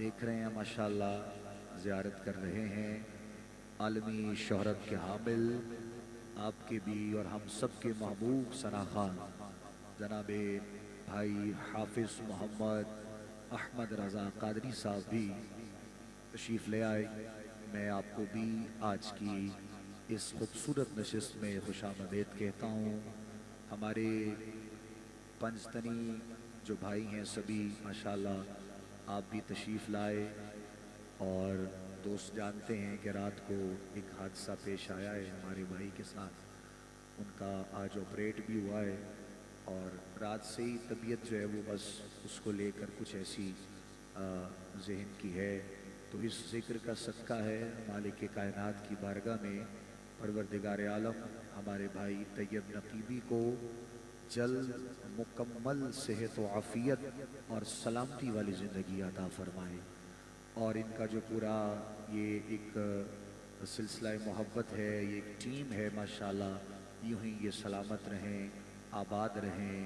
دیکھ رہے ہیں ماشاءاللہ زیارت کر رہے ہیں عالمی شہرت کے حامل آپ کے بھی اور ہم سب کے محبوب ثنا خان جناب بھائی حافظ محمد احمد رضا قادری صاحب بھی تشریف لے آئے. میں آپ کو بھی آج کی اس خوبصورت نشست میں خوش آمدید کہتا ہوں. ہمارے پنجتنی جو بھائی ہیں سبھی ماشاءاللہ آپ بھی تشریف لائے اور دوست جانتے ہیں کہ رات کو ایک حادثہ پیش آیا ہے ہمارے بھائی کے ساتھ. ان کا آج آپریٹ بھی ہوا ہے اور رات سے ہی طبیعت جو ہے وہ بس اس کو لے کر کچھ ایسی ذہن کی ہے. تو اس ذکر کا صدقہ ہے مالک کائنات کی بارگاہ میں پروردگار عالم ہمارے بھائی طیب نقیبی کو جلد مکمل صحت و عافیت اور سلامتی والی زندگی عطا فرمائے. اور ان کا جو پورا یہ ایک سلسلہ محبت ہے, یہ ایک ٹیم ہے ماشاءاللہ, یوں ہی یہ سلامت رہیں, آباد رہیں.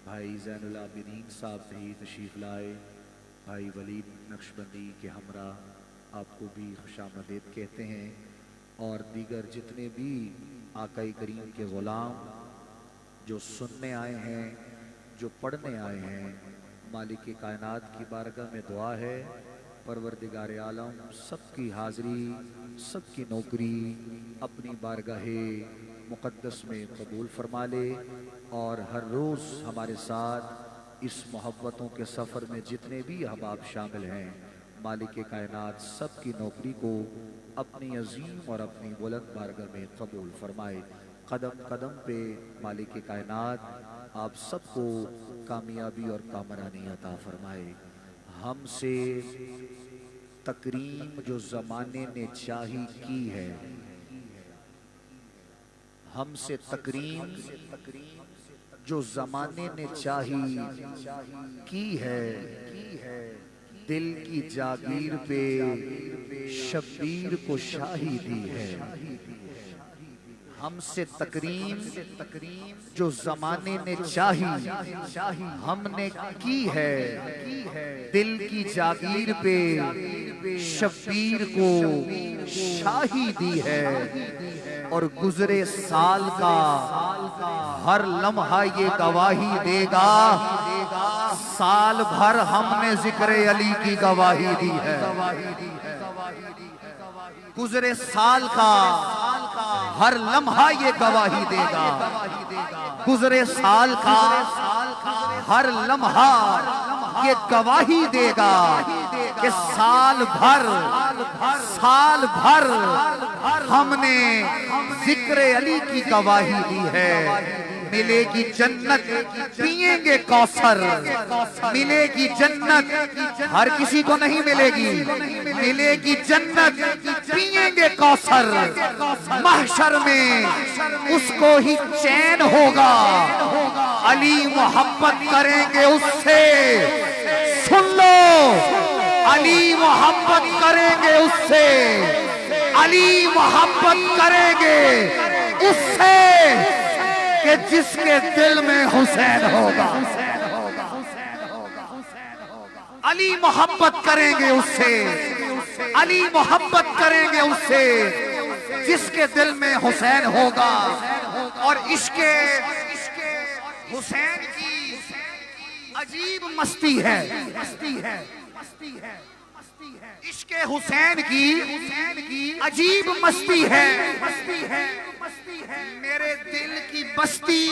بھائی زین العابدین صاحب بھی تشریف لائے, بھائی ولید نقشبندی کے ہمراہ آپ کو بھی خوش آمدید کہتے ہیں. اور دیگر جتنے بھی آقا کریم کے غلام جو سننے آئے ہیں, جو پڑھنے آئے ہیں, مالک کائنات کی بارگاہ میں دعا ہے پروردگار عالم سب کی حاضری, سب کی نوکری اپنی بارگاہ مقدس میں قبول فرما لے. اور ہر روز ہمارے ساتھ اس محبتوں کے سفر میں جتنے بھی احباب شامل ہیں, مالک کائنات سب کی نوکری کو اپنی عظیم اور اپنی بلند بارگاہ میں قبول فرمائے. قدم قدم پہ مالک کائنات آپ سب کو کامیابی اور کامرانی عطا فرمائے. ہم سے تکریم جو زمانے نے چاہی کی ہے, ہم سے تکریم جو زمانے نے چاہی کی ہے, دل کی جاگیر پہ شبیر کو شاہی دی ہے. ہم سے تکریم جو زمانے نے چاہی ہم نے کی ہے, دل کی جاگیر پہ شبیر کو شاہی دی ہے. اور گزرے سال کا ہر لمحہ یہ گواہی دے گا, سال بھر ہم نے ذکر علی کی گواہی دی ہے. گزرے سال کا ہر لمحہ یہ گواہی دے گا, گزرے سال کا ہر لمحہ یہ گواہی دے گا کہ سال بھر ہم نے ذکر علی کی گواہی دی ہے. ملے گی جنت پئیں گے کوثر, ملے گی جنت ہر کسی کو نہیں ملے گی, ملے گی جنت پئیں گے کوثر, محشر میں اس کو ہی چین ہوگا, علی محبت کریں گے اس سے, سن لو علی محبت کریں گے اس سے, علی محبت کریں گے اس سے کہ جس کے دل میں حسین ہوگا. علی محبت کریں گے اس سے, علی محبت کریں گے اس سے جس کے دل میں حسین ہوگا. اور عشق حسین کی عجیب مستی ہے, عشق حسین کی عجیب مستی ہے. میرے دل کی بستی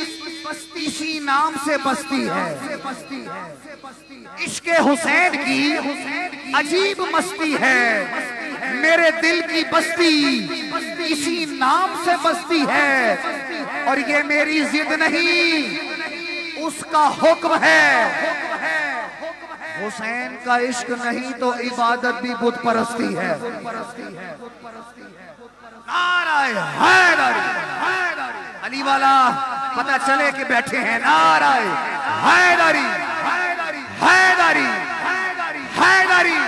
اسی نام سے بستی ہے. عشق حسین کی عجیب مستی ہے, میرے دل کی بستی اسی نام سے بستی ہے. اور یہ میری ضد نہیں, اس کا حکم ہے. حسین کا عشق نہیں تو عبادت بھی بت پرستی ہے. نعرہ حیدر, علی والا پتہ چلے کہ بیٹھے ہیں. نعرہ حیدری, حیدری, حیدری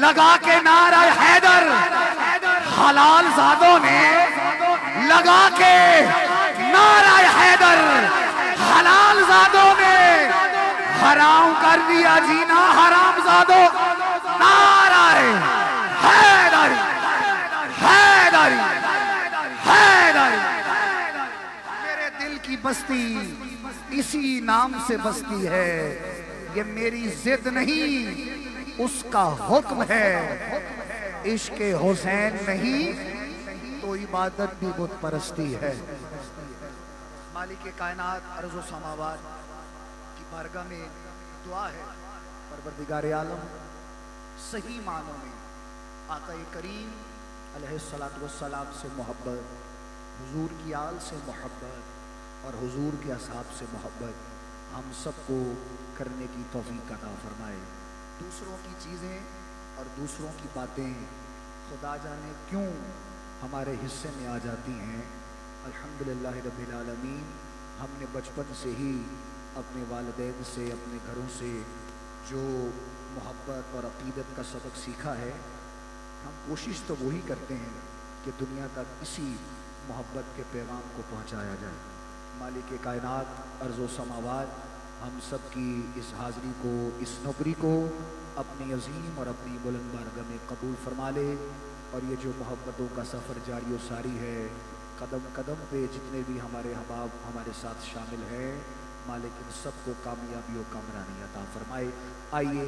لگا کے نعرہ حیدر حلال زادوں نے لگا کے نعرہ حیدر حلال زادوں نے حرام کر دیا جینا حرام زادوں. بستی اسی نام سے بستی ہے، یہ میری ضد نہیں اس کا حکم ہے، عشق حسین نہیں تو عبادت بھی بت پرستی ہے۔ مالک کائنات ارض و سماوات کی بارگاہ میں دعا ہے، پروردگار عالم صحیح معنوں میں آقا کریم علیہ السلام سے محبت، حضور کی آل سے محبت اور حضور کے اصحاب سے محبت ہم سب کو کرنے کی توفیق عطا فرمائے۔ دوسروں کی چیزیں اور دوسروں کی باتیں خدا جانے کیوں ہمارے حصے میں آ جاتی ہیں۔ الحمدللہ رب العالمین، ہم نے بچپن سے ہی اپنے والدین سے، اپنے گھروں سے جو محبت اور عقیدت کا سبق سیکھا ہے، ہم کوشش تو وہی کرتے ہیں کہ دنیا تک اسی محبت کے پیغام کو پہنچایا جائے۔ مالک کائنات ارض و سماوات ہم سب کی اس حاضری کو، اس نوکری کو اپنی عظیم اور اپنی بلند بارگاہ میں قبول فرما لے، اور یہ جو محبتوں کا سفر جاری و ساری ہے، قدم قدم پہ جتنے بھی ہمارے احباب ہمارے ساتھ شامل ہیں، مالک ان سب کو کامیابی و کامرانی عطا فرمائے۔ آئیے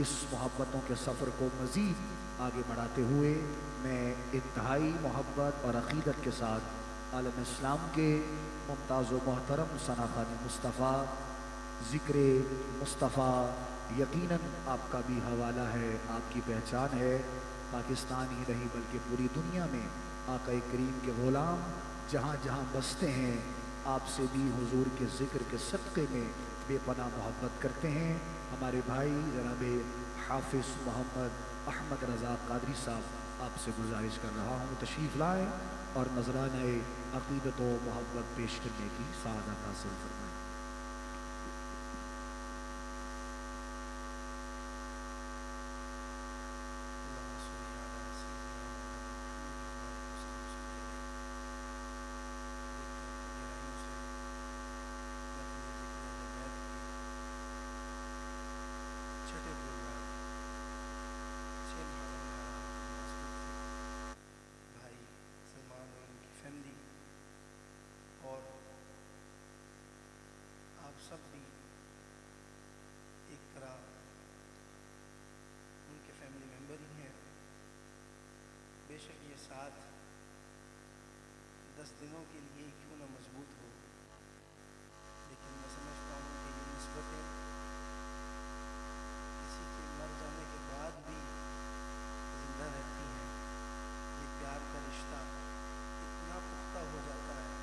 اس محبتوں کے سفر کو مزید آگے بڑھاتے ہوئے میں انتہائی محبت اور عقیدت کے ساتھ عالم اسلام کے ممتاز و محترم ثنا خوان مصطفیٰ، ذکر مصطفیٰ یقیناً آپ کا بھی حوالہ ہے، آپ کی پہچان ہے، پاکستان ہی نہیں بلکہ پوری دنیا میں آقا کریم کے غلام جہاں جہاں بستے ہیں آپ سے بھی حضور کے ذکر کے صدقے میں بے پناہ محبت کرتے ہیں۔ ہمارے بھائی جناب حافظ محمد احمد رضا قادری صاحب، آپ سے گزارش کر رہا ہوں تشریف لائیں اور نذرانہ عقیدت و محبت پیش کرنے کی سعادت حاصل فرمائیں۔ سب بھی ایک طرح ان کے فیملی ممبر ہی ہیں۔ بے شک یہ ساتھ 10 دنوں کے لیے کیوں نہ مضبوط ہو، لیکن میں سمجھتا ہوں کہ یہ نسبتیں کسی کے مر جانے کے بعد بھی زندہ رہتی ہیں۔ یہ پیار کا رشتہ اتنا پختہ ہو جاتا ہے،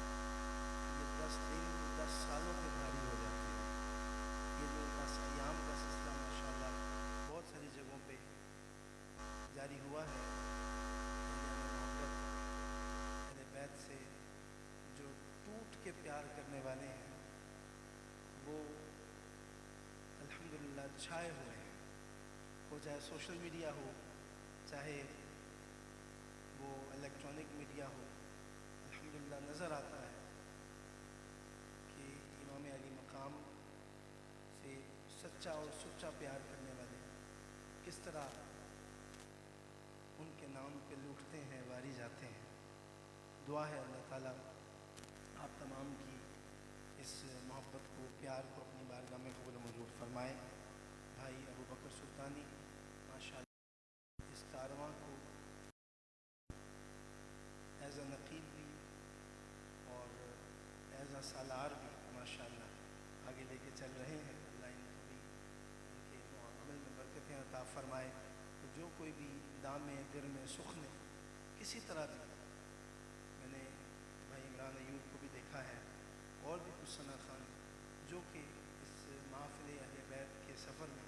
یہ 10 دن 10 سالوں میں بھاری ہو جاتا ہے۔ یہ جو 10 ایام کا سلسلہ ماشاءاللہ بہت ساری جگہوں پہ جاری ہوا ہے، محبت اہل بیت سے جو ٹوٹ کے پیار کرنے والے ہیں وہ الحمدللہ چھائے ہوئے ہیں، وہ چاہے سوشل میڈیا ہو، چاہے وہ الیکٹرانک میڈیا ہو، الحمدللہ نظر آتا ہے کہ امام علی مقام سے سچا اور سچا پیار کرنے والے کس طرح ان کے نام پہ لوٹتے ہیں، واری جاتے ہیں۔ دعا ہے اللہ تعالیٰ آپ تمام کی اس محبت کو، پیار کو اپنی بارگاہ میں قبول و منظور فرمائے۔ بھائی ابو بکر سلطانی ماشاءاللہ اس کارواں کو ایز اے نقیب بھی اور ایز اے سالار بھی ماشاءاللہ آگے لے کے چل رہے ہیں۔ اللہ ان کو بھی ان کے عمل میں برکتیں عطا فرمائے۔ تو جو کوئی بھی دام میں، در میں، سخن میں کسی طرح بھی، میں نے بھائی عمران ایوب کو بھی دیکھا ہے اور بھی کچھ ثنا خان جو کہ اس محفل اہل بیت کے سفر میں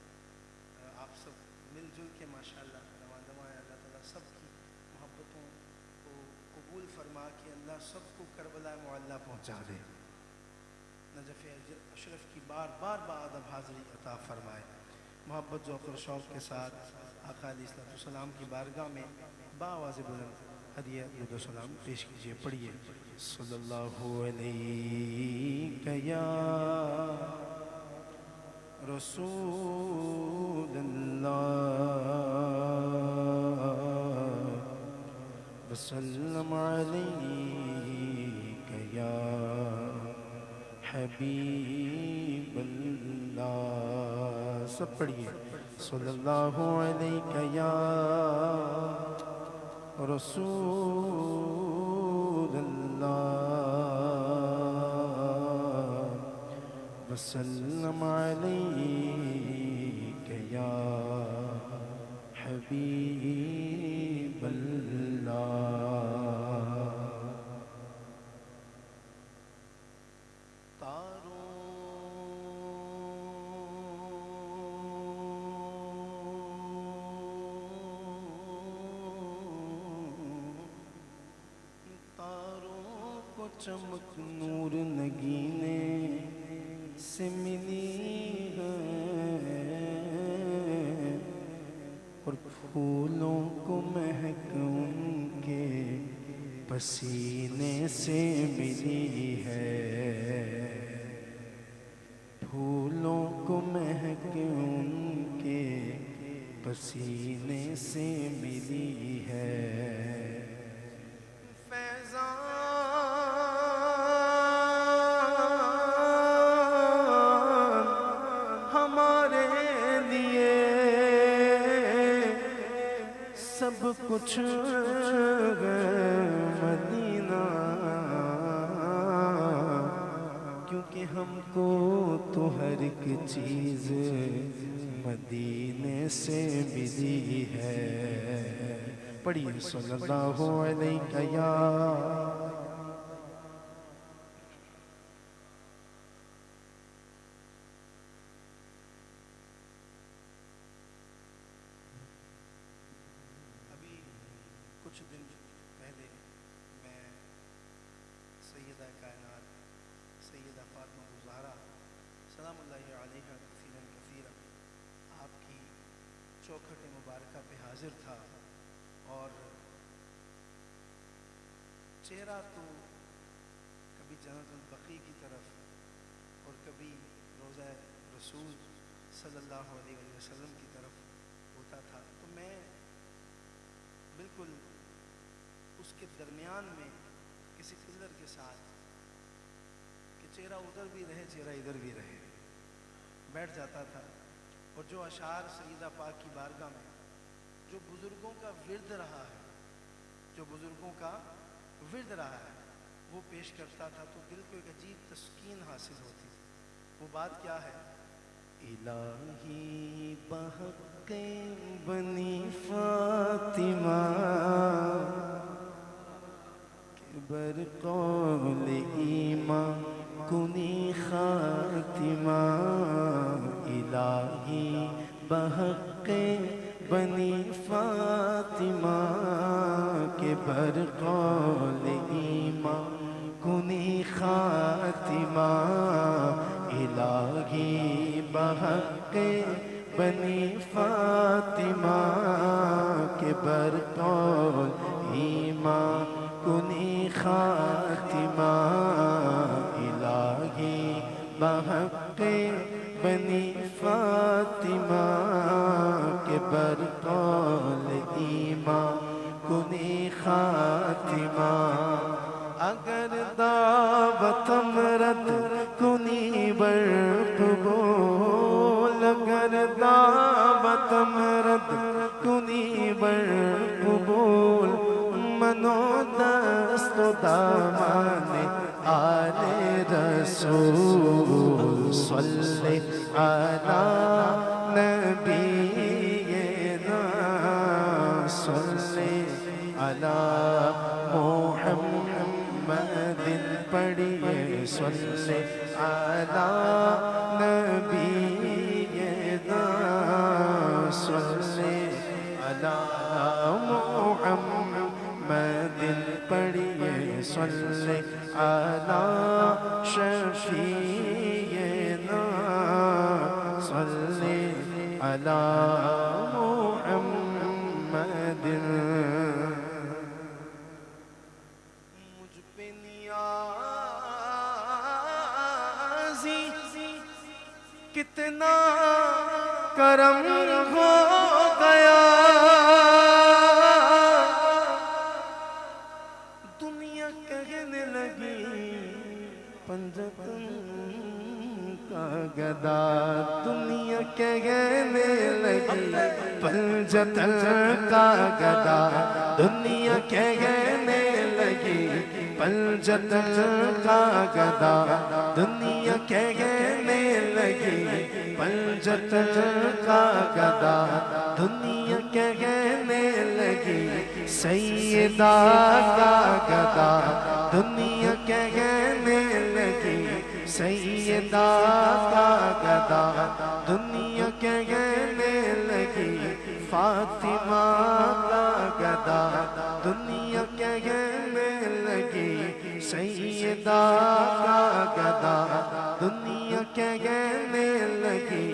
آپ سب مل جل کے ماشاءاللہ رواں دواں ہے۔ اللہ تعالیٰ سب کی محبتوں کو قبول فرما کے اللہ سب کو کربلا معلیٰ پہنچا دے، نجف اشرف کی بار بار بآدب حاضری عطا فرمائے۔ محبت ذوق و شوق کے ساتھ آقا علیہ السلام کی بارگاہ میں بآواز بلند ہدیہ درود و سلام پیش کیجئے۔ پڑھیے صلی اللہ علیہ یا رسول اللہ وسلم علیک یا حبیب اللہ. سب پڑھیے صلی اللہ علیہ یا رسول اللہ وسلم علیک یا حبیب اللہ. چمک نور نگینے سے ملی ہے اور پھولوں کو مہک ان کے پسینے سے ملی ہے. پھولوں کو مہک ان کے پسینے سے ملی ہے. سب کچھ مدینہ کیونکہ ہم کو تو ہر ایک چیز مدینے سے ملی ہے. پڑھیے صلی اللہ علیہ یا کچھ دن پہلے میں سیدہ کائنات سیدہ فاطمہ الزہرا سلام اللہ علیہا کثیرا کثیرا آپ کی چوکھٹ مبارکہ پہ حاضر تھا اور چہرہ تو کبھی جنت البقیع کی طرف اور کبھی روضہ رسول صلی اللہ علیہ وسلم کی طرف ہوتا تھا. تو میں بالکل اس کے درمیان میں کسی قدر کے ساتھ کہ چہرہ ادھر بھی رہے چہرہ ادھر بھی رہے بیٹھ جاتا تھا. اور جو اشعار سیدہ پاک کی بارگاہ میں جو بزرگوں کا ورد رہا ہے جو بزرگوں کا ورد رہا ہے وہ پیش کرتا تھا تو دل کو ایک عجیب تسکین حاصل ہوتی. وہ بات کیا ہے؟ الہی بحق بنی فاطمہ کہ برقول ایمان کنی خاتمہ. الہی بحق بنی فاطمہ کہ برقول ایمان کنی خاتمہ. الہی بحق بنی فاطمہ کے برقول ایمان کنی خاتمہ. الہی بحق بنی فاطمہ کے برقول ایمان کنی خاتمہ. اگر دعوتم رد کنی برقبول اگر دعوتم رد کنی برقبول منو دست و دامان آل رسول صلی علی نبینا صلی علی محمد پڑھیے صلی علی نبینا صلی علی محمد پڑھیے صلی علی شفیعنا صلی علی محمد. مجھ پہ نیازی کتنا کرم ہو گیا دنیا کہنے لگی پنجتن پنجتن کا گدا دنیا کہنے لگی، پنجتن کا گدا دنیا کہنے لگی، پنجتن کا گدا دنیا کہنے لگی، سیدہ کا گدا دنیا کہنے لگی، سیدہ کا گدا دنیا کہنے لگی، فاطمہ کا گدا دنیا کہنے لگی، سیدہ کا گدا دنیا کہنے لگی،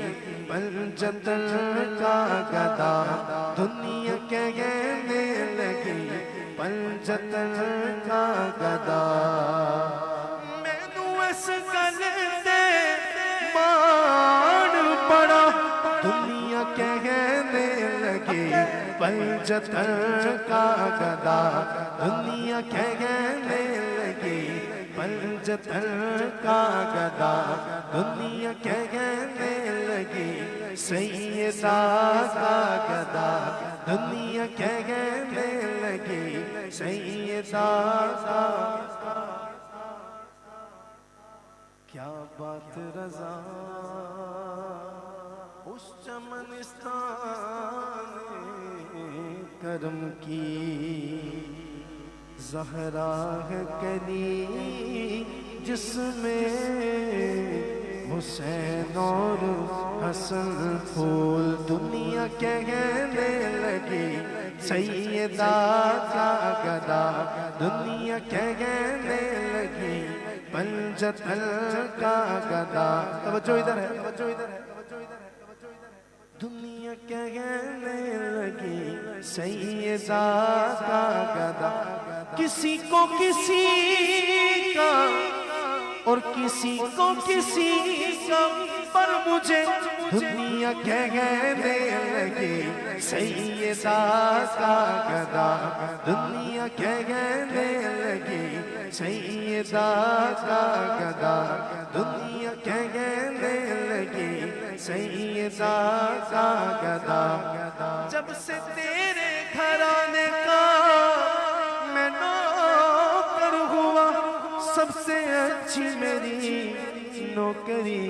پنجتن کا گدا دنیا کہنے لگی، پنجتن کا گدا مینوں اس گل تے مان بڑا دنیا کہنے لگی، پنجتن کا گدا دنیا کہنے لگی، پنجتن کا گدا دنیا کہنے لگی، سیدہ کا گدا دنیا کہنے لگی، سیدہ کا کیا بات رضا اس چمنستان کرم کی، زہرا ہے کلی جس میں حسین اور حسن پھول، دنیا کہنے لگی، سیدہ کا گدا دنیا کہنے لگی، پنجتن کا گدا توجہ ادھر ہے، توجہ ادھر ہے، دنیا کہنے لگی، سیدہ کا گدا کسی کو کسی کا اور کسی کو کسی کا، پر مجھے دنیا کہنے لگی، سیدہ کا گدا دنیا کہنے لگی، سیدہ کا گدا دنیا کہنے لگی، سیدہ کا گدا جب سے تیرے گھرانے کا میں نوکر ہوا، سب سے اچھی میری نوکری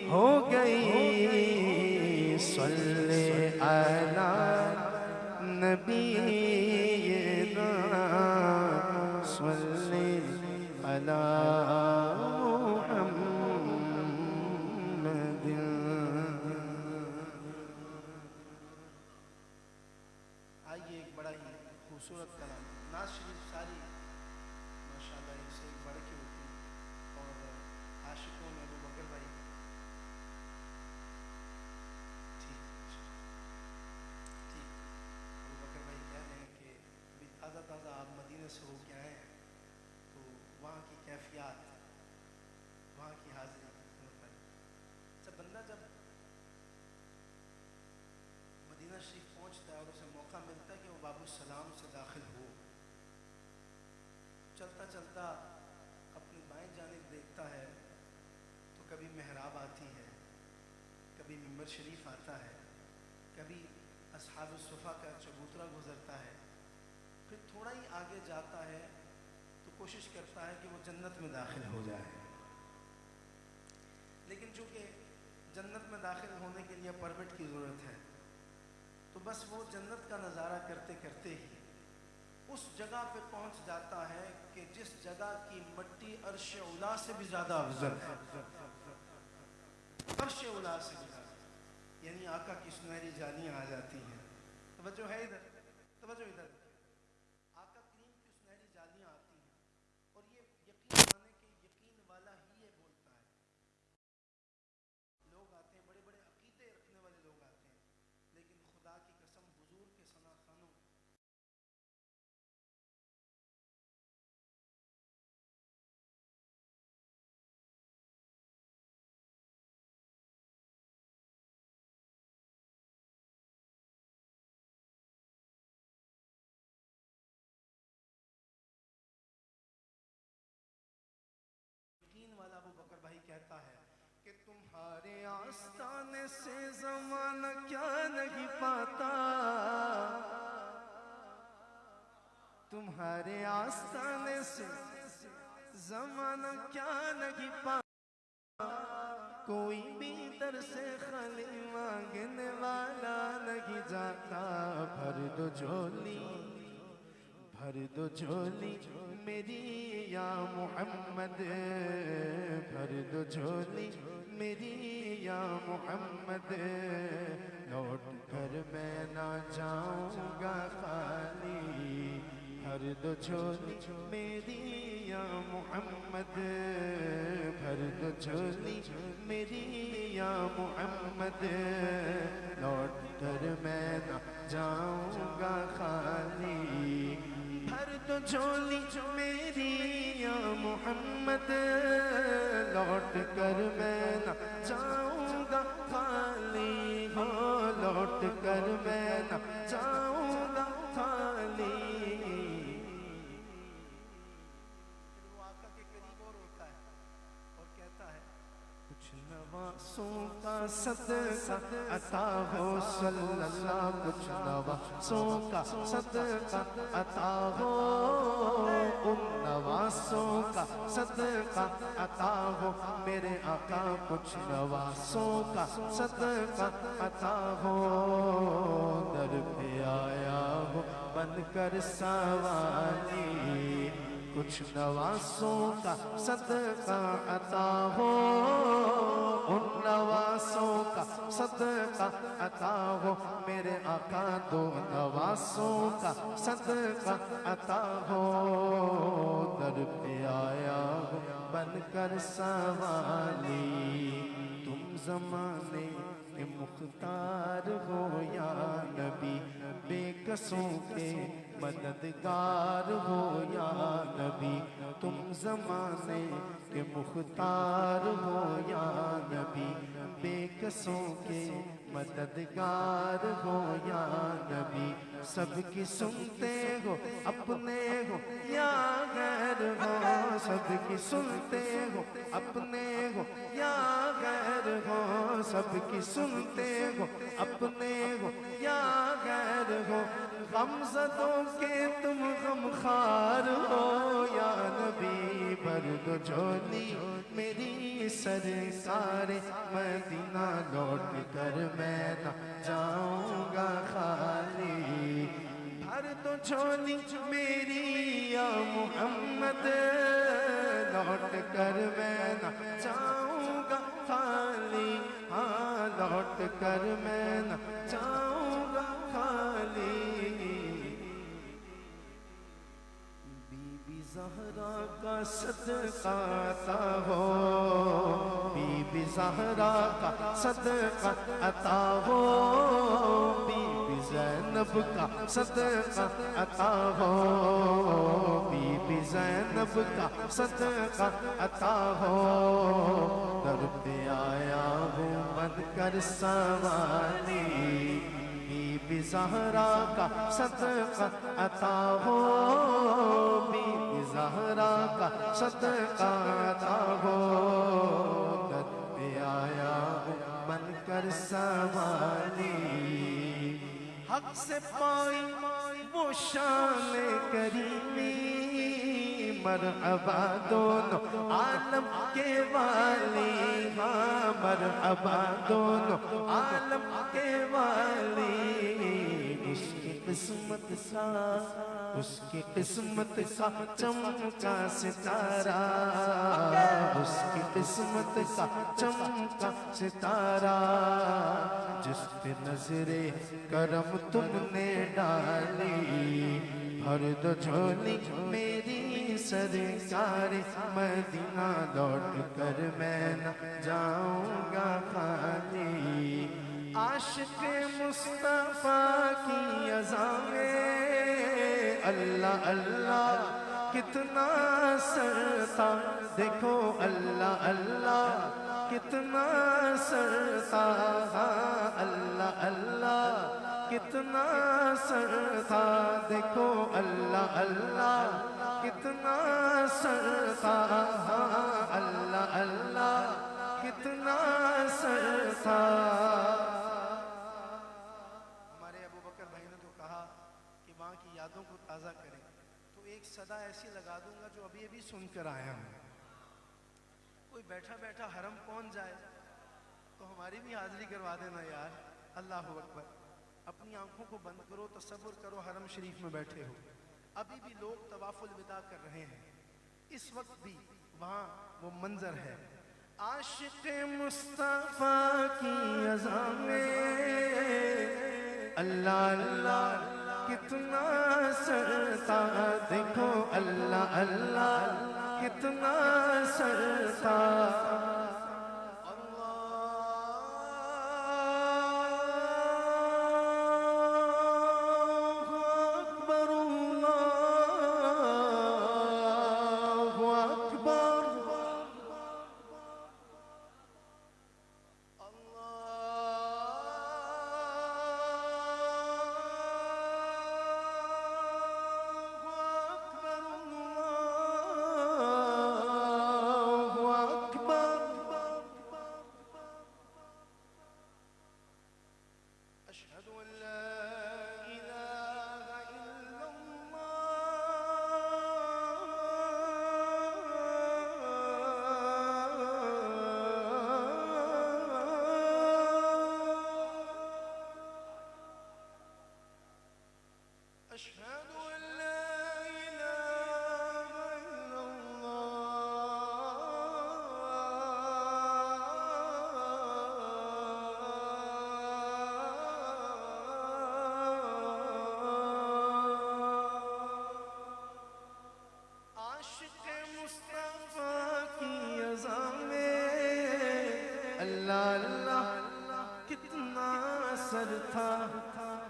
ہو گئی، صلی علی نبینا صلی علی محمد۔ آئیے ایک بڑا ہی خوبصورت کلام، نعت شریف ساری ماشاءاللہ اس سے ایک بڑھ کے ہوتی ہے، اور عاشقوں میں ابو بکر بھائی ٹھیک ابو بکر بھائی کہہ رہے ہیں کہ ابھی تازہ تازہ آپ مدینہ سے ہو کے آئے ہیں، تو وہاں کی کیفیات، وہاں کی حاضری سب بندہ جب مدینہ شریف پہنچتا ہے اور اسے موقع ملتا ہے کہ وہ باب السلام سے داخل ہو، چلتا چلتا اپنی بائیں جانب دیکھتا ہے تو کبھی محراب آتی ہے، کبھی منبر شریف آتا ہے، کبھی اصحاب الصفا کا چبوترا گزرتا ہے، پھر تھوڑا ہی آگے جاتا ہے تو کوشش کرتا ہے کہ وہ جنت میں داخل ہو جائے، لیکن چونکہ جنت میں داخل ہونے کے لیے پرمٹ کی ضرورت ہے، تو بس وہ جنت کا نظارہ کرتے کرتے ہی اس جگہ پہ پہنچ جاتا ہے کہ جس جگہ کی مٹی عرش اولا سے بھی زیادہ افضل ہے، عرش اولا سے بھی زیادہ، یعنی آقا کی سنہری جانیاں آ جاتی ہیں، توجہ ہے ادھر، توجہ ادھر، آقا کریم کی سنہری جانیاں آتی ہیں، اور یہ یقین مانے کہ یقین والا ہی یہ بولتا ہے، لوگ آتے ہیں بڑے بڑے عقیدے رکھنے والے لوگ آتے ہیں، لیکن خدا کی قسم حضور کے ثنا خانوں یقین والا ابو بکر بھائی کہتا ہے کہ تمہارے آستانے سے زمانہ کیا نہیں پاتا، تمہارے آستانے سے زمانہ کیا نہیں پاتا، کوئی بھی در سے خالی مانگنے والا نہیں جاتا۔ بھر دو جھولی بھر دو جھولی میری یا محمد، بھر دو جھولی میری یا محمد، لوٹ کر میں نہ جاؤں گا خالی۔ بھر دو جھولی میری یا محمد، بھر دو جھولی میری یا محمد، لوٹ کر میں نہ جاؤں گا خالی۔ بھر دو جھولی میری یا محمد، لوٹ کر میں نہ جاؤں گا خالی، ہو لوٹ کر میں نہ جاؤں گا خالی۔ وہ آقا کے قریب اور ہوتا ہے اور کہتا ہے کچھ نواسوں کا صدقہ عطا ہو صلی اللہ، کچھ نواسوں کا صدقہ عطا ہو، ان نواسوں کا صدقہ عطا ہو میرے آقا، کچھ نواسوں کا صدقہ عطا ہو، در پہ آیا ہو بن کر سوالی، کچھ نواسوں کا صدقہ عطا ہو، ان نواسوں کا صدقہ عطا ہو میرے آقا، دو نواسوں کا صدقہ عطا ہو، در پہ آیا ہو بن کر سوالی، تم زمانے کے مختار ہو یا نبی، بے کسوں کے مددگار ہو یا نبی، تم زمانے کے مختار ہو یا نبی، بے کسوں کے مددگار ہو یا نبی، سب کی سنتے ہو اپنے ہو یا غیر ہو، سب کی سنتے ہو اپنے ہو یا غیر ہو، سب کی سنتے ہو اپنے ہو یا غیر ہو، غمزدوں کے تم غمخوار ہو یا نبی، بھر دو جھولی میری سرکار مدینہ، لوٹ کر میں نہ جاؤں گا خالی۔ بھر دو جھولی میری یا محمد، لوٹ کر میں نہ جاؤں گا خالی، ہاں لوٹ کر میں نہ جاؤں گا خالی۔ بی بی زہرا کا صدقہ عطا ہو، بی بی زہرا کا صدقہ عطا ہو، بی بی زینب کا صدقہ عطا ہو، بی بی زینب کا صدقہ عطا ہو، در پہ آیا ہوں بن کر سوالی، بی بی زہرا کا صدقہ عطا ہو، بی بی زہرا کا صدقہ عطا ہو، در پہ آیا ہوں بن کر سوالی، حق سے پائی وہ شان کریمی، مرحبا دونوں عالم کے والی، ہاں مرحبا دونوں عالم کے والی، اس کی قسمت کا اس کی قسمت کا چمکا ستارہ، اس کی قسمت کا چمکا ستارہ، جس پہ نظر کرم تم نے ڈالی، بھر دو جھولی میری سرکار مدینہ، لوٹ کر میں نہ جاؤں گا خالی، عاشق مصطفیٰ کی اذاں میں اللہ اللہ کتنا سرتا، دیکھو اللہ اللہ کتنا سرتا، اللہ اللہ کتنا سرتا، دیکھو اللہ اللہ کتنا سرتا، اللہ اللہ کتنا سرتا۔ ماں کی یادوں کو تازہ کریں تو ایک صدا ایسی لگا دوں گا جو ابھی ابھی سن کر آیا ہوں. کوئی بیٹھا بیٹھا حرم پہنچ جائے تو ہماری بھی حاضری کروا دینا یار. اللہ اکبر. اپنی آنکھوں کو بند کرو, تصور کرو حرم شریف میں بیٹھے ہو, ابھی بھی لوگ طواف الوداع کر رہے ہیں, اس وقت بھی وہاں وہ منظر ہے. عاشق مصطفیٰ کی اذاں میں اللہ اللہ کتنا سرتا, دیکھو اللہ اللہ کتنا سرتا.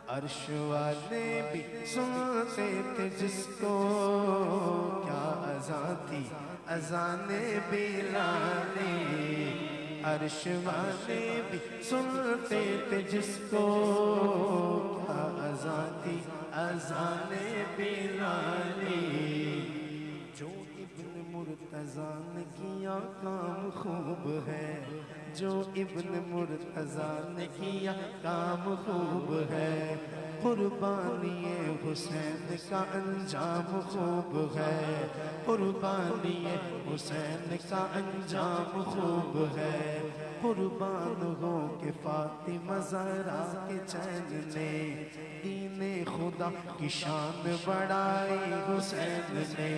عرش والے بھی سنتے تھے جس کو کیا اذان تھی اذان بلال. عرش والے بھی سنتے تھے جس کو کیا اذان تھی اذان بلال. جو ابن مرتضیٰ نے کیا کام خوب ہے, جو ابن مرتضیٰ نے کیا کام خوب ہے. قربانی حسین کا انجام خوب ہے, قربانی حسین کا انجام خوب ہے. قربان ہو کہ فاطمہ زہرا کے چین نے دین خدا کی شان بڑھائی. حسین نے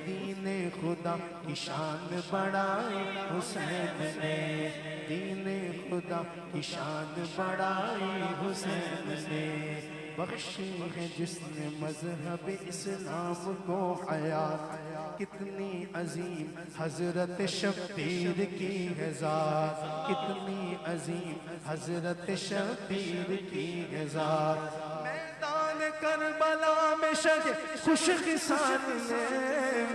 دین خدا کی شان بڑھائی, حسین نے دین خدا کی شان بڑھائی. حسین نے بخشی ہے جس نے مذہب اسلام کو حیات. کتنی عظیم حضرت شبیر کی ہے ذات, کتنی عظیم حضرت شبیر کی ہے ذات. میدان کربلا میں شگ خوش خصال نے,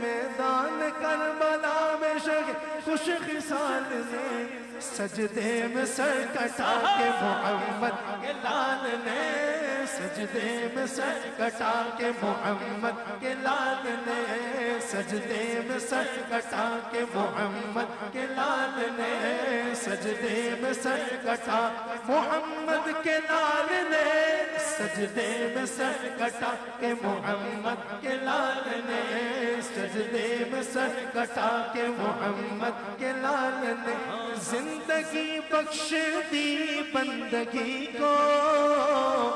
میدان کربلا میں شگ خوش خصال نے سجدے میں سر کٹا کے محمد کے لال نے, سجدے میں سر کٹا کے محمد کے لال نے, سجدے میں سر کٹا کے محمد کے لال نے, سجدے میں سر کٹا محمد کے لال نے, سجدے میں سر کٹا کے محمد کے لال نے, سجدے میں سر کٹا کے محمد کے لال نے. زندگی بخش دی بندگی کو,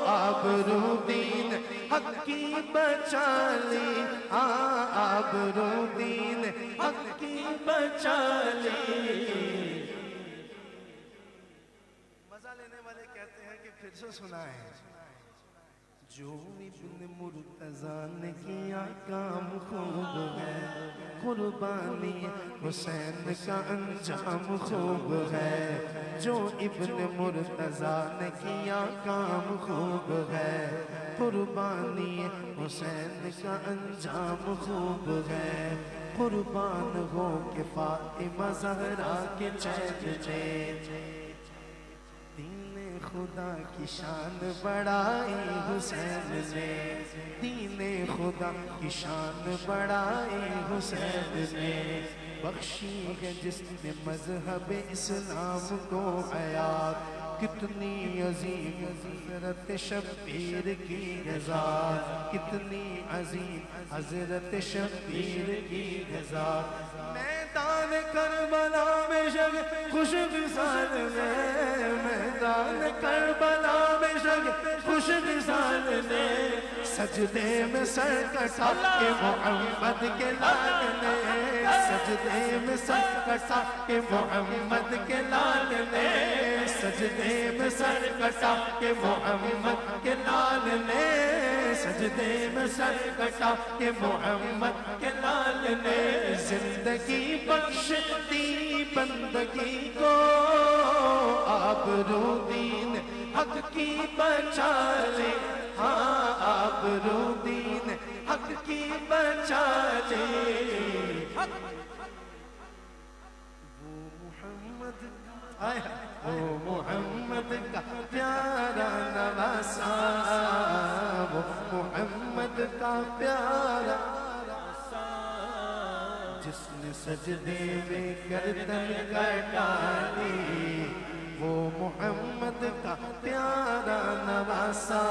آبرو دین حق کی بچا لی, آبرو دین حق کی بچا لی. مزہ لینے والے کہتے ہیں کہ پھر سے سنائیں. جو ابن مرتضیٰ نے کیا کام خوب ہے, قربانی حسین کا انجام خوب ہے. جو ابن مرتضیٰ نے کیا کام خوب ہے, قربانی حسین کا انجام خوب ہے. قربان ہو کہ فاطمہ زہرا کے چین نے دین خدا کی شان بڑھائی. حسین نے دین خدا کی شان بڑھائی. حسین نے بخشی ہے جس نے مذہب اسلام کو حیات. کتنی عظیم حضرت شبیر کی ذات، کتنی عظیم حضرت شبیر کی ذات، میدان کربلا میں شگ خوش وصال میں، میدان کربلا میں شگ خوش وصال نے، سجدے میں سر کٹا کہ محمد کے لال نے، سجدے میں سر کٹا کہ محمد کے لال نے، سجدے میں سر کٹا کہ محمد کے لال نے، سجدے میں سر کٹا کہ محمد کے لال نے، زندگی بخش دی بندگی کو، آبرو دین حق کی بچا لے، ہاں آبرو دین حق کی بچا لے، وہ محمد کا پیارا نواسا، وہ محمد کا پیارا نواسا، جس نے سجدے میں گردن کٹا لی، وہ محمد کا پیارا نواسا،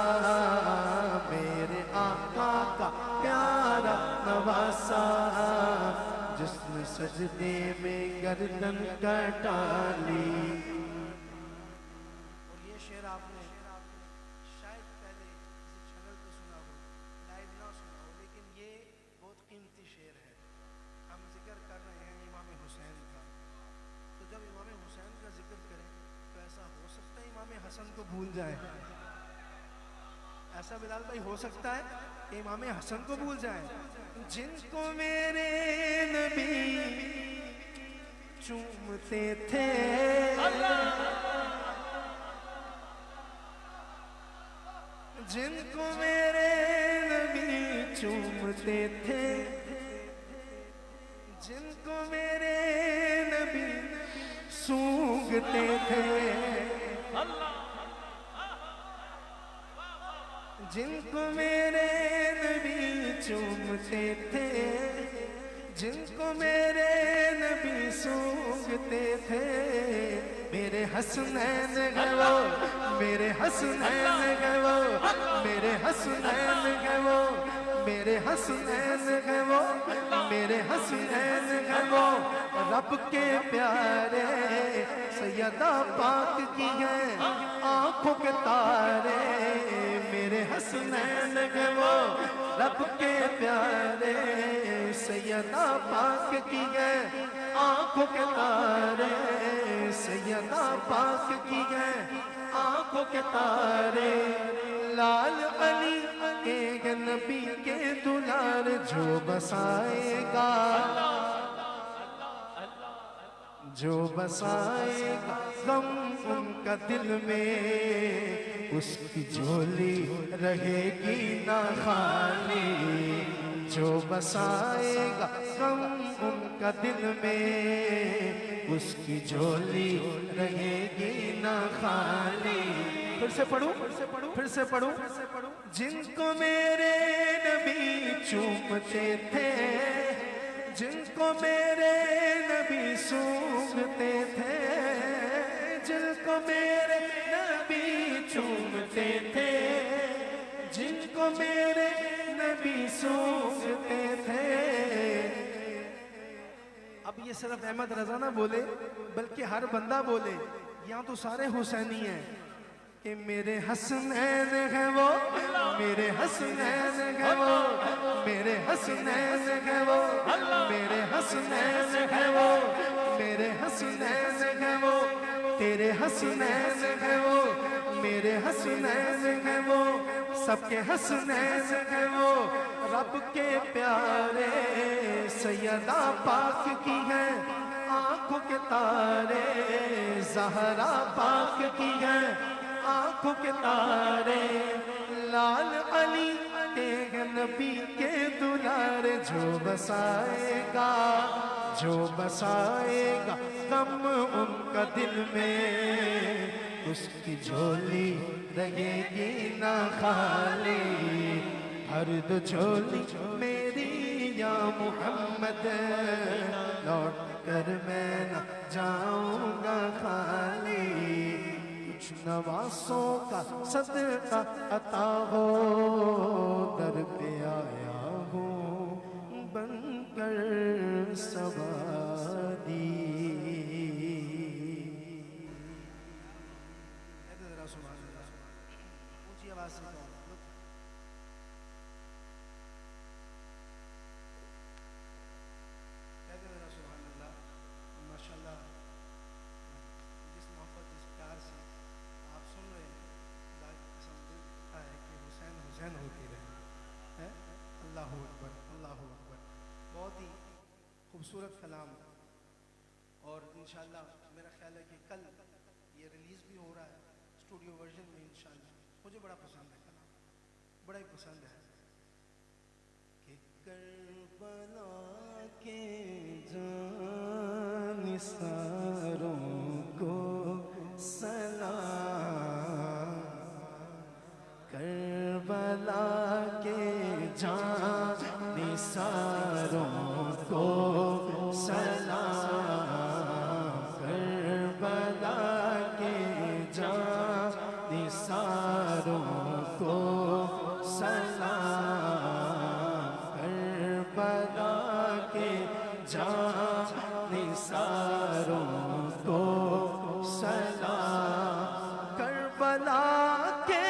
میرے آقا کا پیارا نواسا، جس نے سجدے میں گردن کٹا لی۔ اور یہ شعر آپ نے شاید پہلے کسی چینل پہ سنا ہو، لائیو نہ سنا ہو، لیکن یہ بہت قیمتی شعر ہے۔ ہم ذکر کر رہے ہیں امام حسین کا، تو جب امام حسین کا ذکر کریں تو ایسا ہو سکتا ہے امام حسن کو بھول جائیں؟ ایسا بلال بھائی ہو سکتا ہے کہ امام حسن کو بھول جائیں؟ جن کو میرے نبی چومتے تھے، جن کو میرے نبی چومتے تھے، جن کو میرے نبی سونگھتے تھے، جن کو میرے نبی چومتے تھے، جن کو میرے نبی سونگھتے تھے، میرے حسنین ہے وہ، میرے حسنین ہے وہ، میرے حسنین ہے وہ، میرے حسنین ہے وہ، میرے حسنین ہے وہ، رب کے پیارے سیدہ پاک کی ہیں آنکھوں کے تارے، میرے حسنین ہے وہ، رب کے پیارے سیدہ پاک کی ہیں آنکھوں کے تارے، سیدہ پاک کی ہیں آنکھوں کے تارے، لال علی ایک نبی کے دلار جو بسائے گا، جو بسائے گا غم ان کا دل میں، اس کی جھولی رہے گی نہ خالی، جو بسائے گا غم ان کا دل میں، اس کی جھولی رہے گی نہ خالی۔ پھر سے پڑھوں، پھر سے پڑھوں، جن کو میرے نبی چومتے تھے، جن کو میرے نبی سونگھتے تھے، جن کو میرے نبی چومتے تھے، جن کو میرے نبی سونگھتے تھے۔ اب یہ صرف احمد رضا نہ بولے بلکہ ہر بندہ بولے، یہاں تو سارے حسینی ہیں کہ میرے حسنین ہے وہ، میرے حسنین ہے وہ، میرے حسنین ہے وہ، میرے حسنین ہے وہ، میرے حسنین ہے وہ، تیرے حسنین ہے وہ، میرے حسنین ہے وہ، سب کے حسنین ہے وہ، رب کے پیارے سیدہ پاک کی ہیں آنکھوں کے تارے، زہرا پاک کی ہیں آنکھوں کے تارے، لال علی ایک نبی کے دلار جو بسائے گا، جو بسائے گا غم ان کا دل میں، اس کی جھولی رہے گی نہ خالی، ہر دو جھولی میری یا محمد، لوٹ کر میں نہ جاؤں گا خالی، خوش نواسوں کا صدقہ عطا ہو، در پہ آیا ہوں بن کر سواری. ذرا سبحان اللہ، اونچی آواز سے کہو. سبحان اللہ، ماشاء اللہ، جس محبت جس پیار سے آپ سن رہے ہیں، اللہ کی قسم دل ہے کہ حسین حسین ہوتی رہے. اللہ اکبر، اللہ اکبر. بہت ہی خوبصورت کلام، اور انشاءاللہ میرا خیال ہے کہ کل یہ ریلیز بھی ہو رہا ہے اسٹوڈیو ورژن میں انشاءاللہ. مجھے بڑا پسند ہے کلام، بڑا ہی پسند ہے. کہ کربلا کے جانثاروں کو سلام، کربلا کے جانثاروں کو سلام، کربلا کے جانثاروں کو سلام، کربلا کے جانثاروں کو سلام، کربلا کے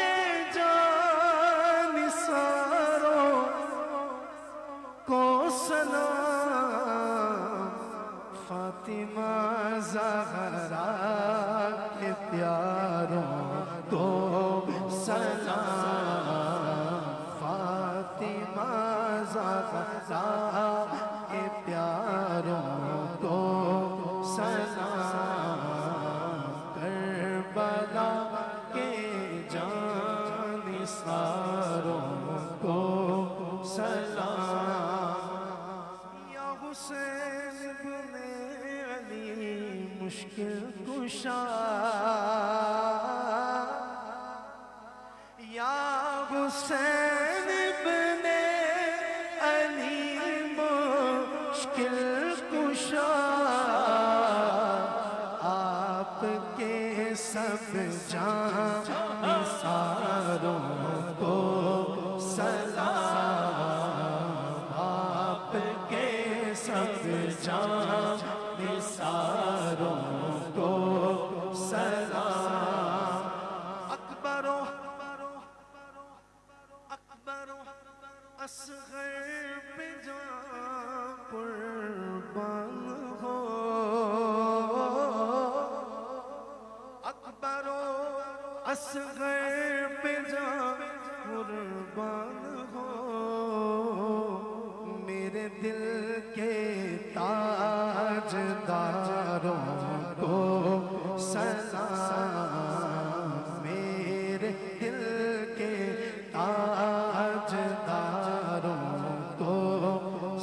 جانثاروں کو سلام، فاطمہ زہرا کے پیاروں کو سلام، فاطمہ زہرا کے پیاروں کو سلام، کربلا کے جانثاروں کو سلام. یا حسین ابن علی مشکل کشا، یا حسین ابن علی مشکل کشا، آپ کے سب جانثاروں کو سلام، آپ کے سب جانثاروں کو سلام. اکبرو اصغر پہ جان قربان ہو، اکبرو اصغر پہ جان قربان ہو، میرے دل کے تاجداروں کو سلام، میرے دل کے تاجداروں کو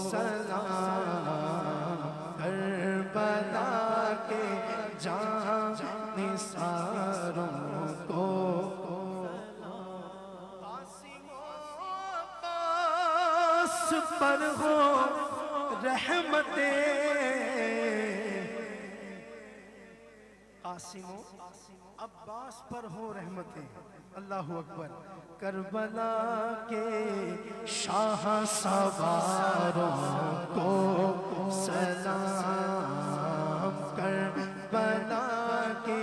سلام، کربلا کے جانثاروں کو عباس پر ہو رحمتیں، قاسم عباس پر ہو رحمتیں. اللہ اکبر. کربلا کے شاہ سواروں کو سلام، کربلا کے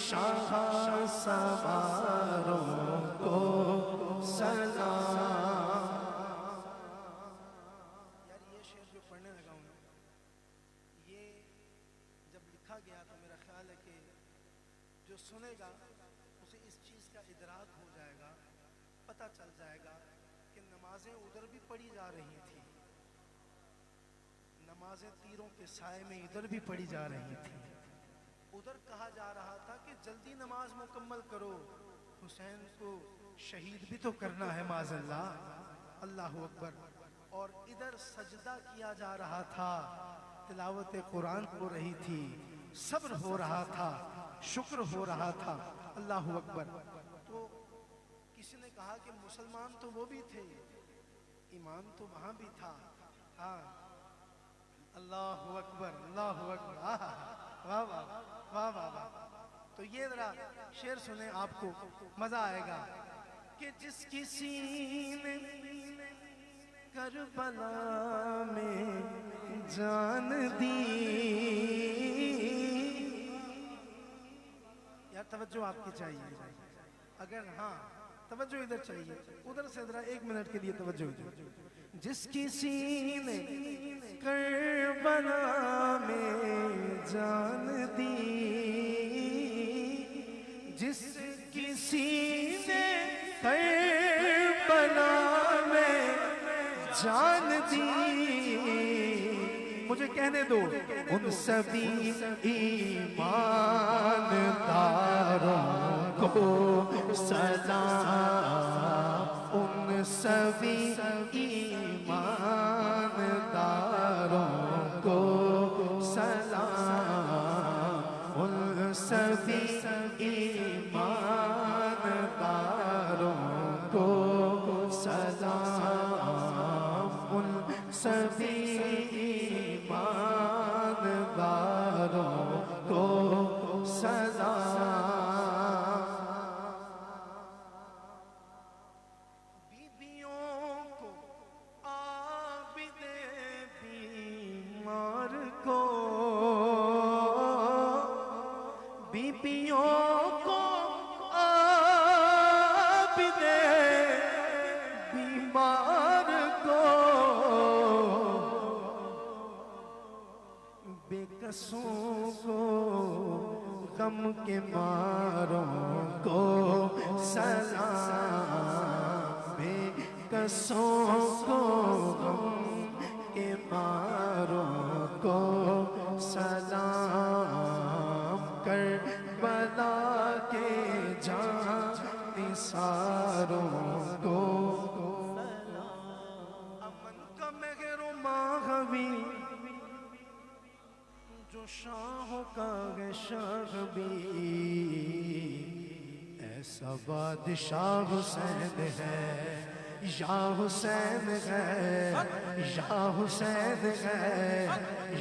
شاہ سواروں کو سلام. یار یہ شعر جو پڑھنے لگا ہوں، یہ جب لکھا گیا تو میرا خیال ہے کہ جو سنے گا اسے اس چیز کا ادراک ہو جائے گا، پتہ چل جائے گا کہ نمازیں ادھر بھی پڑھی جا رہی تھیں، نمازیں تیروں کے سائے میں ادھر بھی پڑھی جا رہی تھیں. ادھر کہا جا رہا تھا کہ جلدی نماز مکمل کرو، حسین کو شہید بھی تو کرنا ہے معاذ اللہ. اللہ اکبر. اور ادھر سجدہ کیا جا رہا تھا، تلاوت قرآن ہو رہی تھی، صبر ہو رہا تھا، شکر ہو رہا تھا. اللہ اکبر. تو کسی نے کہا کہ مسلمان تو وہ بھی تھے، ایمان تو وہاں بھی تھا. ہاں، اللہ اکبر، اللہ اکبر. واہ واہ واہ واہ واہ. تو یہ ذرا شعر سنیں، آپ کو مزہ آئے گا کہ جس کسی نے کربلا میں جان دی، یار توجہ آپ کی چاہیے، اگر ہاں توجہ ادھر چاہیے، ادھر سے ذرا 1 منٹ کے لیے توجہ ادھر. جس کسی نے کربلا میں جان دی، جس کسی نے کربلا میں جان دی، مجھے کہنے دو، ان سبھی ایمانداروں کو سلام، ان سبھی ایمانداروں کو سلام، ان سبھی ایمانداروں کو سلام، ان سبھی ایمانداروں کو سلام. بیبیوں کو، عابد بیمار کو، بیبیوں کو، عابد بیمار کو، بے قصوں کو، غم کے ماروں کو سلام، بے قصوں کو، غم کے ماروں کو سلام، کربلا کے جانثاروں کو امن کا مہر و ماہوی، جو شاہوں کا ہے شاہ بھی، ایسا بادشاہ حسین ہے، یا حسین ہے، یا حسین ہے،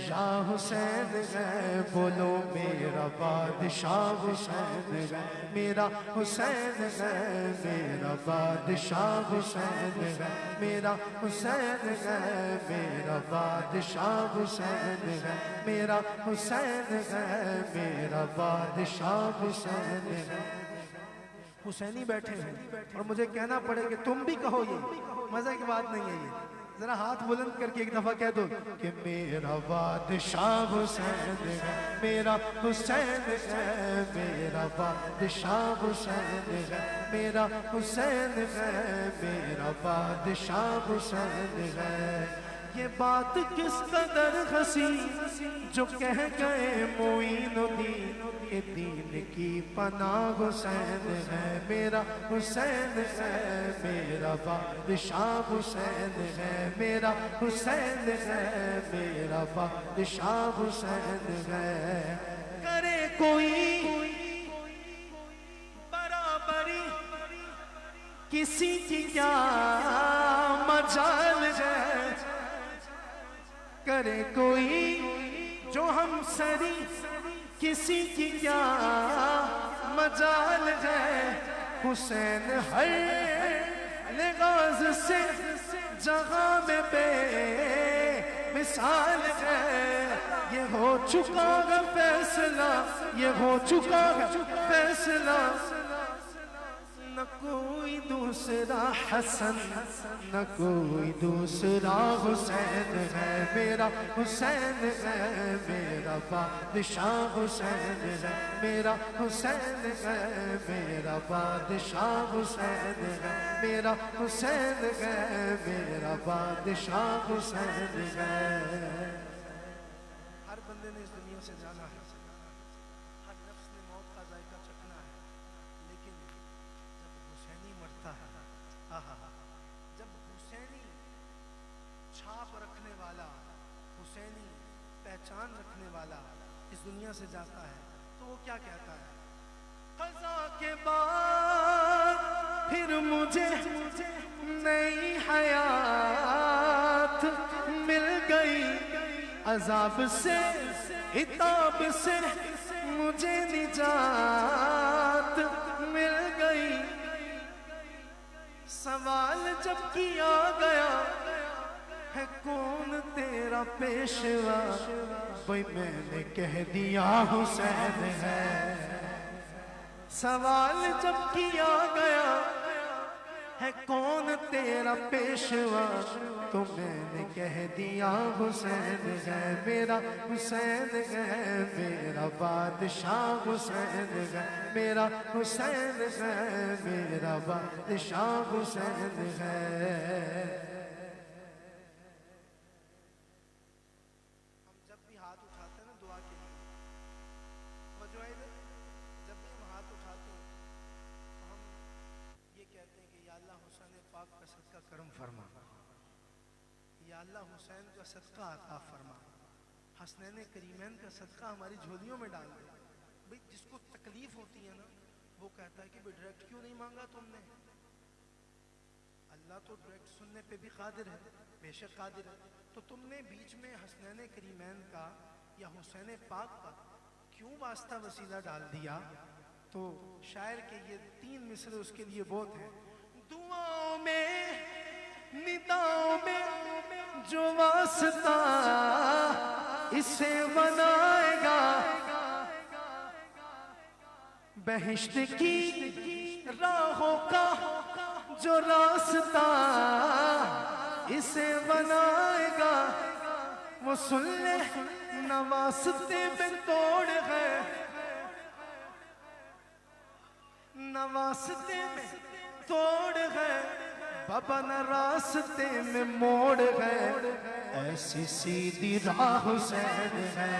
یا حسین ہے. بولو میرا بادشاہ حسین ہے، میرا حسین ہے، میرا بادشاہ حسین ہے، میرا حسین ہے، میرا بادشاہ حسین ہے، میرا حسین ہے، میرا بادشاہ حسین ہے. حسینی بیٹھے ہیں اور مجھے کہنا پڑے کہ تم بھی کہو، یہ مزہ کی بات نہیں ہے. یہ ذرا ہاتھ بلند کر کے ایک دفعہ کہہ دو کہ میرا بادشاہ حسین ہے، میرا حسین ہے، میرا بادشاہ حسین ہے، میرا حسین ہے، میرا بادشاہ حسین ہے. یہ بات کس قدر ہنسی جو کہہ گئے معین الدین کہ دین کی پناہ حسین ہے، میرا حسین ہے، میرا بادشاہ حسین ہے، میرا حسین ہے، میرا بادشاہ حسین ہے. کرے کوئی برابری کسی کی کیا مجال ہے، کرے کوئی جو ہم سری کسی کی کیا مجال ہے. حسین ہر لغاز سے جہاں میں بے مثال ہے. یہ ہو چکا ہے فیصلہ، یہ ہو چکا ہے فیصلہ، نہ کوئی دوسرا حسن، نہ کوئی دوسرا حسین ہے. میرا حسین ہے، میرا بادشاہ حسین ہے، میرا حسین ہے، میرا بادشاہ حسین ہے، میرا حسین ہے، میرا بادشاہ حسین ہے. ہر بندے نے اس دنیا سے جانا ہے، ہر نفس نے موت کا ذائقہ چکھنا ہے، لیکن حسینی مرتا ہے، جب حسینی چھاپ رکھنے والا، حسینی پہچان رکھنے والا اس دنیا سے جاتا ہے تو وہ کیا کہتا ہے؟ قضا کے بعد پھر مجھے نئی حیات مل گئی، عذاب سے عتاب سے مجھے نجات مل گئی. سوال جب کیا گیا ہے کون تیرا پیشوا, بھئی میں نے کہہ دیا حسین ہے. سوال جب کیا گیا ہے کون تیرا پیشوا, تو میں نے کہہ دیا حسین ہے. میرا حسین ہے, میرا بادشاہ حسین ہے, میرا حسین ہے, میرا بادشاہ حسین ہے. ہم جب بھی ہاتھ اٹھاتے ہیں نا دعا کے لیے, جب بھی ہم ہاتھ اٹھاتے ہیں تو ہم یہ کہتے ہیں کہ یا اللہ حسین پاک کا صدقہ کرم فرما, یا اللہ حسین کا صدقہ عطا فرما, حسنین کریمین کا صدقہ ہماری جھولیوں میں ڈال دے. بھئی جس کو تکلیف ہوتی ہے نا وہ کہتا ہے کہ بھئی ڈائریکٹ کیوں نہیں مانگا تم نے. اللہ تو ڈائریکٹ سننے پہ بھی قادر ہے, بے شک قادر ہے, تو تم نے بیچ میں حسنین کریمین کا یا حسین پاک کا کیوں واسطہ وسیلہ ڈال دیا. تو شاعر کے یہ 3 مصرے اس کے لیے بہت ہیں. دعاؤں میں نداؤں میں جو واسطہ اسے بنائے گا, بہشت کی راہوں کا جو راستہ اسے بنائے گا, وہ سن لے نواستے میں توڑ ہے, نواستے میں توڑ ہے, بابا نہ راستے میں موڑ ہے. ایسی سیدھی راہ حسین ہے,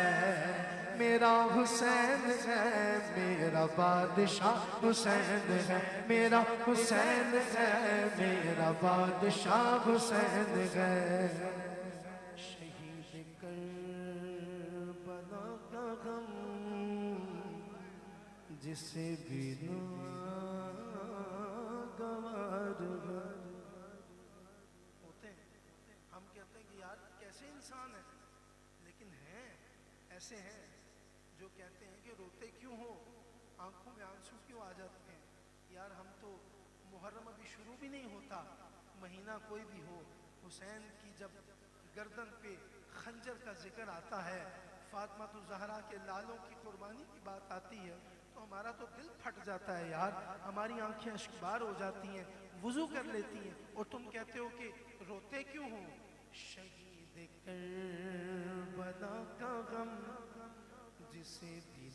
میرا حسین ہے, میرا بادشاہ حسین ہے, میرا حسین ہے, میرا بادشاہ حسین ہے. شہید کربلا کا غم جسے بھی ناگوار ہوتے ہیں. ہم کہتے ہیں کہ یار کیسے انسان ہے, لیکن ہیں ایسے ہیں جو کہتے ہیں کہ روتے کیوں ہو, آنکھوں میں آنسو کیوں آ جاتے ہیں. یار ہم تو محرم ابھی شروع بھی نہیں ہوتا, مہینہ کوئی بھی ہو, حسین کی جب گردن پہ خنجر کا ذکر آتا ہے, فاطمہ الزہرا کے لالوں کی قربانی کی بات آتی ہے, تو ہمارا تو دل پھٹ جاتا ہے یار, ہماری آنکھیں اشکبار ہو جاتی ہیں, وضو کر لیتی ہیں, اور تم کہتے ہو کہ روتے کیوں ہو. شہید کربلا کا غم جسے بھی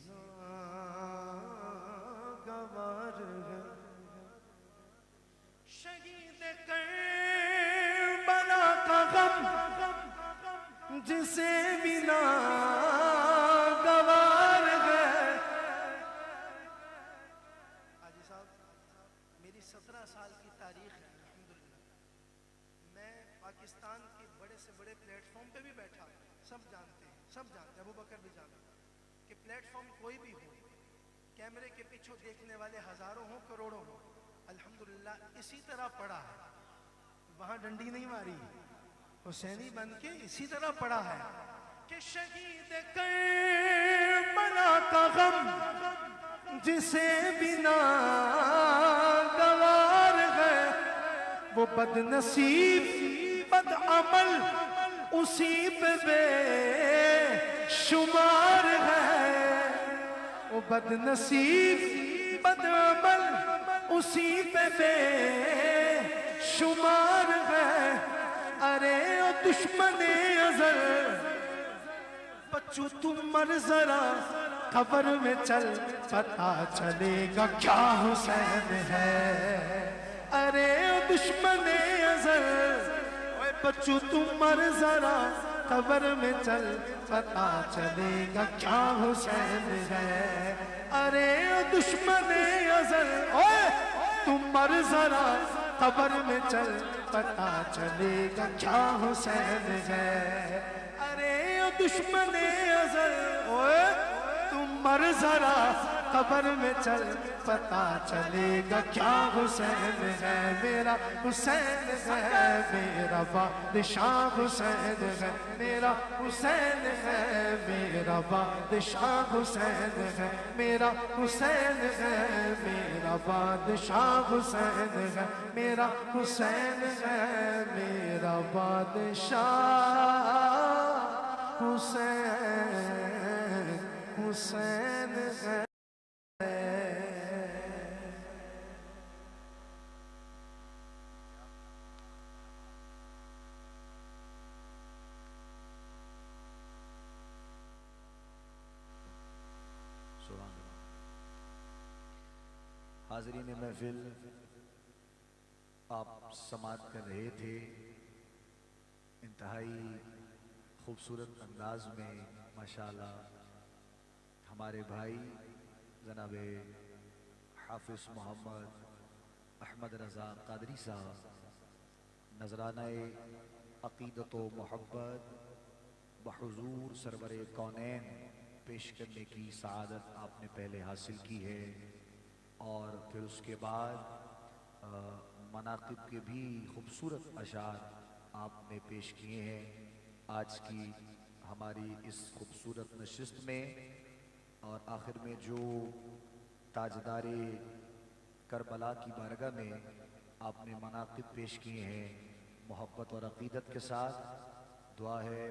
ناگوار ہے, شہید کربلا کا غم جسے بھی ناگوار ہے. حاجی صاحب میری 17 سال کی تاریخ ہے الحمدللہ. میں پاکستان کے بڑے سے بڑے پلیٹ فارم پہ بھی بیٹھا, سب جانتے ہیں, سب جانتے ہیں, ابو بکر بھی جانتے ہیں کہ پلیٹ فارم کوئی بھی ہو, کیمرے کے پیچھے دیکھنے والے ہزاروں ہوں کروڑوں ہوں, الحمدللہ اسی طرح پڑا ہے, وہاں ڈنڈی نہیں ماری, حسینی بن کے اسی طرح پڑا ہے کہ شہید کربلا کا غم جسے بھی ناگوار ہے, وہ بد نصیب بد عمل اسی پہ بے شمار ہے, وہ بد نصیب بد عمل اسی پہ بے شمار ہے. ارے او دشمن ازل بچو تم مر ذرا قبر میں چل, پتا چلے گا کیا حسین ہے. ارے او دشمن ازل بچو تم مر ذرا قبر میں چل, پتا چلے گا کیا حسین ہے. ارے او دشمن ازل تم مر ذرا قبر میں چل, پتا چلے گا کیا حسین ہے. ارے او دشمن ازل تم مر ذرا قبر میں چل پتا چلے گا کیا حسین ہے میرا حسین ہے میرا بادشاہ حسین ہے میرا حسین ہے میرا بادشاہ حسین ہے میرا حسین ہے میرا بادشاہ حسین ہے میرا حسین ہے میرا بادشاہ حسین حسین ہے حاضرین محفل، آپ سماعت کر رہے تھے انتہائی خوبصورت انداز میں ماشاءاللہ ہمارے بھائی جناب حافظ محمد احمد رضا قادری صاحب نذرانہ عقیدت و محبت بحضور سرور کونین پیش کرنے کی سعادت آپ نے پہلے حاصل کی ہے، اور پھر اس کے بعد مناقب کے بھی خوبصورت اشعار آپ نے پیش کیے ہیں۔ آج کی ہماری اس خوبصورت نشست میں اور آخر میں جو تاجدار کربلا کی بارگاہ میں آپ نے مناقب پیش کیے ہیں محبت اور عقیدت کے ساتھ، دعا ہے